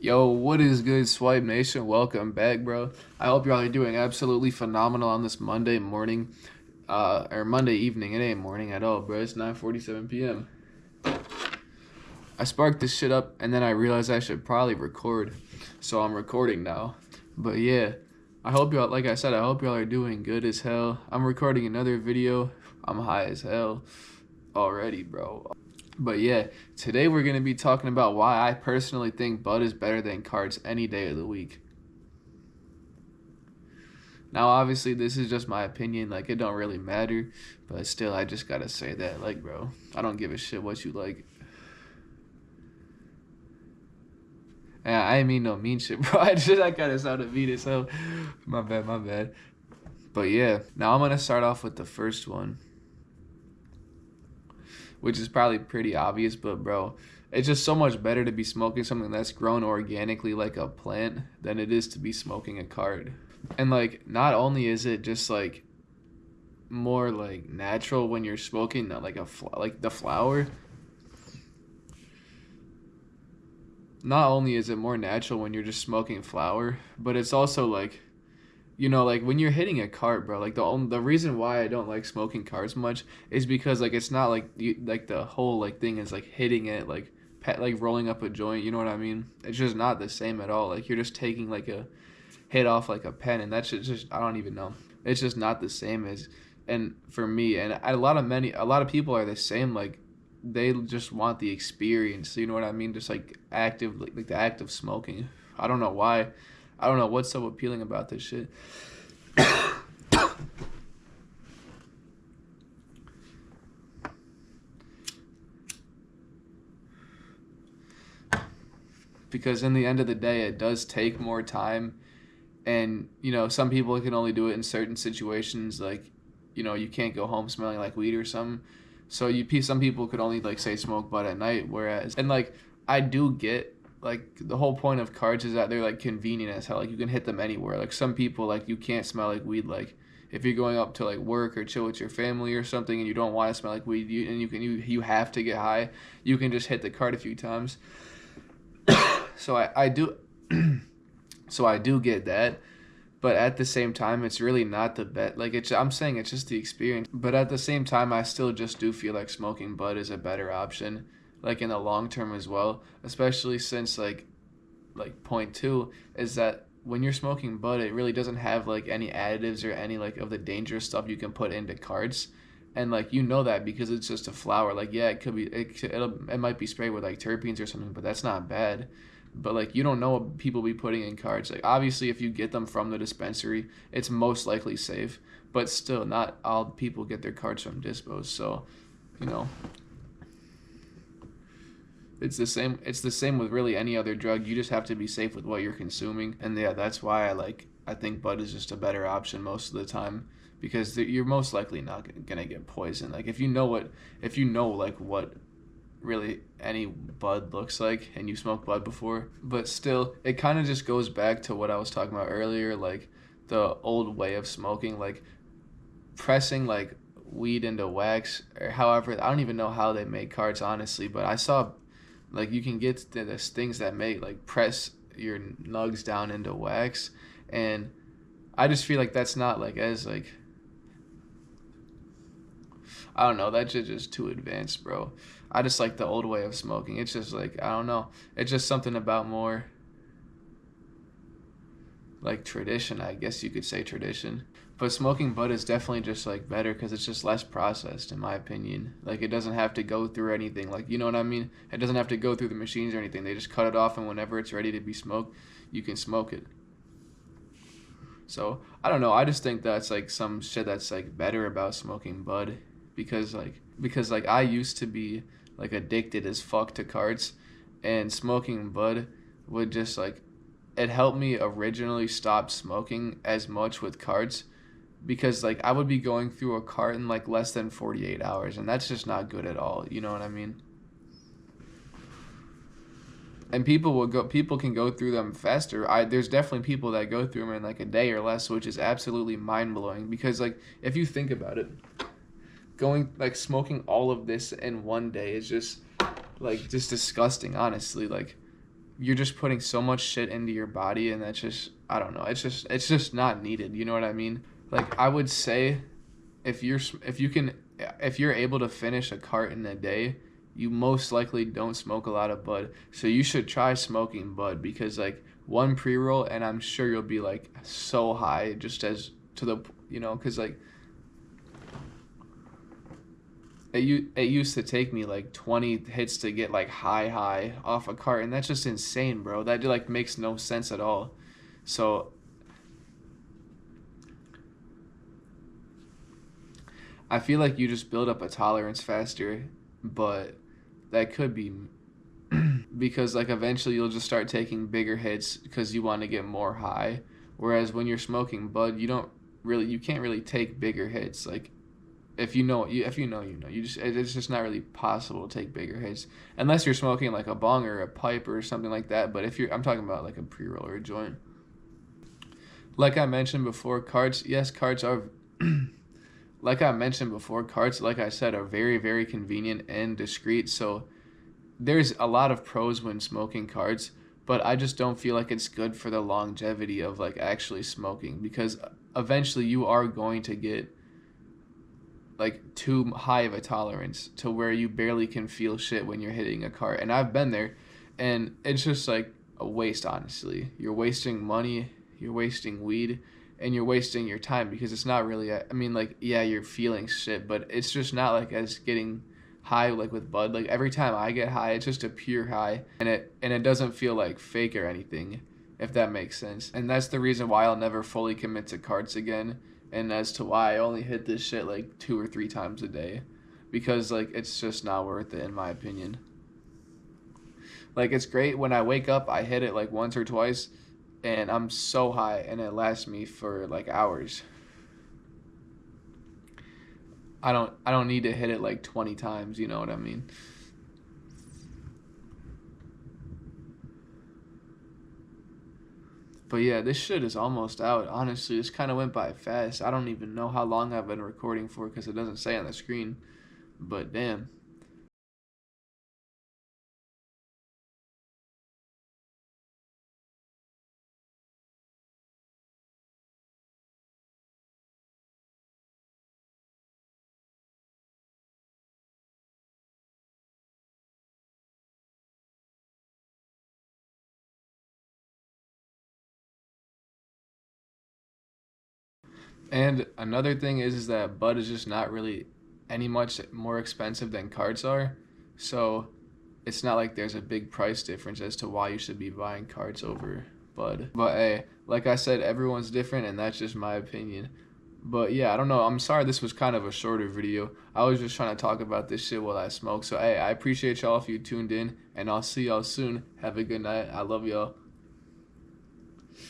Yo, what is good, Swipe Nation? Welcome back, bro. I hope y'all are doing absolutely phenomenal on this Monday morning, or Monday evening. It ain't morning at all, bro. It's 9:47 p.m. I sparked this shit up, and then I realized I should probably record, so I'm recording now. But yeah, I hope y'all, like I said, I hope y'all are doing good as hell. I'm recording another video. I'm high as hell already, bro. But yeah, today we're going to be talking about why I personally think Bud is better than cards any day of the week. Now, obviously, this is just my opinion. Like, it don't really matter. But still, I just got to say that. Like, bro, I don't give a shit what you like. And I ain't mean no mean shit, bro. I kind of sounded mean as hell. My bad, my bad. But yeah, now I'm going to start off with the first one, which is probably pretty obvious, but bro, it's just so much better to be smoking something that's grown organically like a plant than it is to be smoking a card. And like, not only is it just like more like natural when you're smoking like like the flower, not only is it more natural when you're just smoking flower, but it's also like, like when you're hitting a cart, bro. Like the reason why I don't like smoking carts much is because like it's not like like the whole like thing is like hitting it like like rolling up a joint. You know what I mean? It's just not the same at all. Like you're just taking like a hit off like a pen, and that's just I don't even know. It's just not the same as, and for me, and a lot of people are the same. Like they just want the experience. You know what I mean? Just like active, like the act of smoking. I don't know why. I don't know what's so appealing about this shit. Because in the end of the day, it does take more time, and some people can only do it in certain situations. Like, you can't go home smelling like weed or something. So some people could only like say smoke bud at night, whereas and like I do get like the whole point of cards is that they're like convenient as hell. Like you can hit them anywhere. Like some people like you can't smell like weed. Like if you're going up to like work or chill with your family or something and you don't want to smell like weed, you have to get high. You can just hit the card a few times. So I do so I do get that, but at the same time it's really not the bet. Like I'm saying it's just the experience, but at the same time I still just do feel like smoking bud is a better option, like in the long term as well, especially since like point two is that when you're smoking bud it really doesn't have like any additives or any like of the dangerous stuff you can put into cards. And like that because it's just a flower. Like yeah, it could be it might be sprayed with like terpenes or something, but that's not bad. But like you don't know what people be putting in cards. Like obviously if you get them from the dispensary it's most likely safe, but still not all people get their cards from dispos. So you know it's the same with really any other drug. You just have to be safe with what you're consuming. And yeah, that's why I think bud is just a better option most of the time, because you're most likely not gonna get poisoned. Like if you know like what really any bud looks like and you smoked bud before. But still it kind of just goes back to what I was talking about earlier, like the old way of smoking, like pressing like weed into wax, or however, I don't even know how they make cards honestly, but I saw like you can get there's things that make like press your nugs down into wax, and I just feel like that's not like as like, I don't know, that's just too advanced, bro. I just like the old way of smoking. It's just like, I don't know. It's just something about more like tradition, I guess you could say tradition. But smoking bud is definitely just like better because it's just less processed, in my opinion. Like it doesn't have to go through anything. Like, you know what I mean? It doesn't have to go through the machines or anything. They just cut it off, and whenever it's ready to be smoked, you can smoke it. So I don't know. I just think that's like some shit that's like better about smoking bud, because I used to be like addicted as fuck to cards, and smoking bud would just like, it helped me originally stop smoking as much with cards, because like I would be going through a cart in like less than 48 hours, and that's just not good at all. You know what I mean? And people can go through them faster. There's definitely people that go through them in like a day or less, which is absolutely mind blowing, because like if you think about it, going like smoking all of this in one day is just like just disgusting, honestly. Like you're just putting so much shit into your body, and that's just, I don't know, it's just not needed. You know what I mean? Like I would say, if you're able to finish a carton a day, you most likely don't smoke a lot of bud. So you should try smoking bud, because like one pre-roll and I'm sure you'll be like so high, just as to the, because like it used to take me like 20 hits to get like high off a carton. That's just insane, bro. That like makes no sense at all. So I feel like you just build up a tolerance faster, but that could be because like eventually you'll just start taking bigger hits because you want to get more high. Whereas when you're smoking bud, you can't really take bigger hits. Like if you know, it's just not really possible to take bigger hits unless you're smoking like a bong or a pipe or something like that. But if I'm talking about like a pre-roll or a joint. Like I mentioned before, cards, yes, cards are like I mentioned before, cards, like I said, are very, very convenient and discreet. So there's a lot of pros when smoking cards, but I just don't feel like it's good for the longevity of like actually smoking, because eventually you are going to get like too high of a tolerance to where you barely can feel shit when you're hitting a cart. And I've been there, and it's just like a waste, honestly. You're wasting money, you're wasting weed, and you're wasting your time, because it's not really, I mean, like, yeah, you're feeling shit, but it's just not like as getting high like with bud. Like every time I get high, it's just a pure high, and it doesn't feel like fake or anything, if that makes sense. And that's the reason why I'll never fully commit to carts again, and as to why I only hit this shit like 2 or 3 times a day, because like it's just not worth it in my opinion. Like it's great when I wake up, I hit it like once or twice, and I'm so high, and it lasts me for like hours. I don't need to hit it like 20 times, you know what I mean? But yeah, this shit is almost out. Honestly, this kind of went by fast. I don't even know how long I've been recording for because it doesn't say on the screen. But damn. And another thing is that bud is just not really any much more expensive than carts are. So it's not like there's a big price difference as to why you should be buying carts over bud. But hey, like I said, everyone's different, and that's just my opinion. But yeah, I don't know. I'm sorry this was kind of a shorter video. I was just trying to talk about this shit while I smoke. So hey, I appreciate y'all if you tuned in, and I'll see y'all soon. Have a good night. I love y'all.